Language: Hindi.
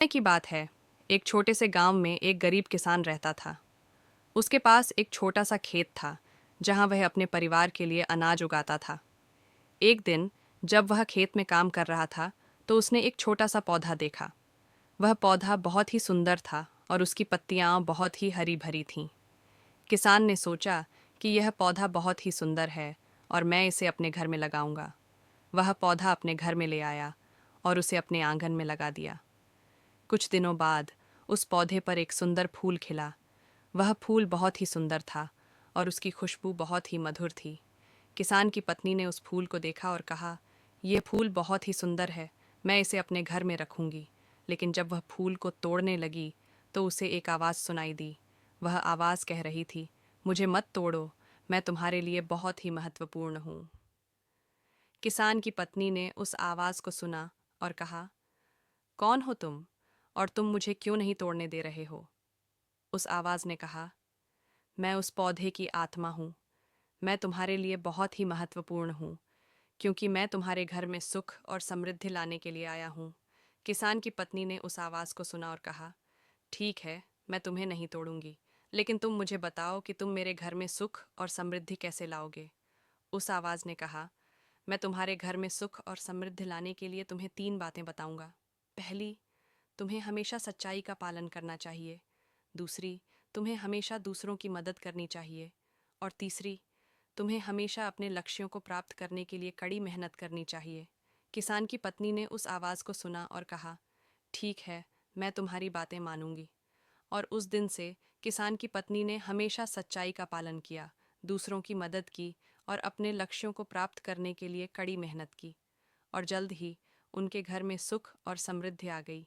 समय की बात है। एक छोटे से गांव में एक गरीब किसान रहता था। उसके पास एक छोटा सा खेत था, जहां वह अपने परिवार के लिए अनाज उगाता था। एक दिन जब वह खेत में काम कर रहा था, तो उसने एक छोटा सा पौधा देखा। वह पौधा बहुत ही सुंदर था और उसकी पत्तियां बहुत ही हरी भरी थीं। किसान ने सोचा कि यह पौधा बहुत ही सुंदर है और मैं इसे अपने घर में लगाऊंगा। वह पौधा अपने घर में ले आया और उसे अपने आंगन में लगा दिया। कुछ दिनों बाद उस पौधे पर एक सुंदर फूल खिला। वह फूल बहुत ही सुंदर था और उसकी खुशबू बहुत ही मधुर थी। किसान की पत्नी ने उस फूल को देखा और कहा, यह फूल बहुत ही सुंदर है, मैं इसे अपने घर में रखूंगी। लेकिन जब वह फूल को तोड़ने लगी तो उसे एक आवाज़ सुनाई दी। वह आवाज़ कह रही थी, मुझे मत तोड़ो, मैं तुम्हारे लिए बहुत ही महत्वपूर्ण हूँ। किसान की पत्नी ने उस आवाज़ को सुना और कहा, कौन हो तुम और तुम मुझे क्यों नहीं तोड़ने दे रहे हो? उस आवाज़ ने कहा, मैं उस पौधे की आत्मा हूँ। मैं तुम्हारे लिए बहुत ही महत्वपूर्ण हूँ, क्योंकि मैं तुम्हारे घर में सुख और समृद्धि लाने के लिए आया हूँ। किसान की पत्नी ने उस आवाज़ को सुना और कहा, ठीक है, मैं तुम्हें नहीं तोड़ूंगी, लेकिन तुम मुझे बताओ कि तुम मेरे घर में सुख और समृद्धि कैसे लाओगे? उस आवाज़ ने कहा, मैं तुम्हारे घर में सुख और समृद्धि लाने के लिए तुम्हें 3 बातें बताऊंगा। पहली, तुम्हें हमेशा सच्चाई का पालन करना चाहिए। दूसरी, तुम्हें हमेशा दूसरों की मदद करनी चाहिए। और तीसरी, तुम्हें हमेशा अपने लक्ष्यों को प्राप्त करने के लिए कड़ी मेहनत करनी चाहिए। किसान की पत्नी ने उस आवाज़ को सुना और कहा, ठीक है, मैं तुम्हारी बातें मानूंगी। और उस दिन से किसान की पत्नी ने हमेशा सच्चाई का पालन किया, दूसरों की मदद की और अपने लक्ष्यों को प्राप्त करने के लिए कड़ी मेहनत की। और जल्द ही उनके घर में सुख और समृद्धि आ गई।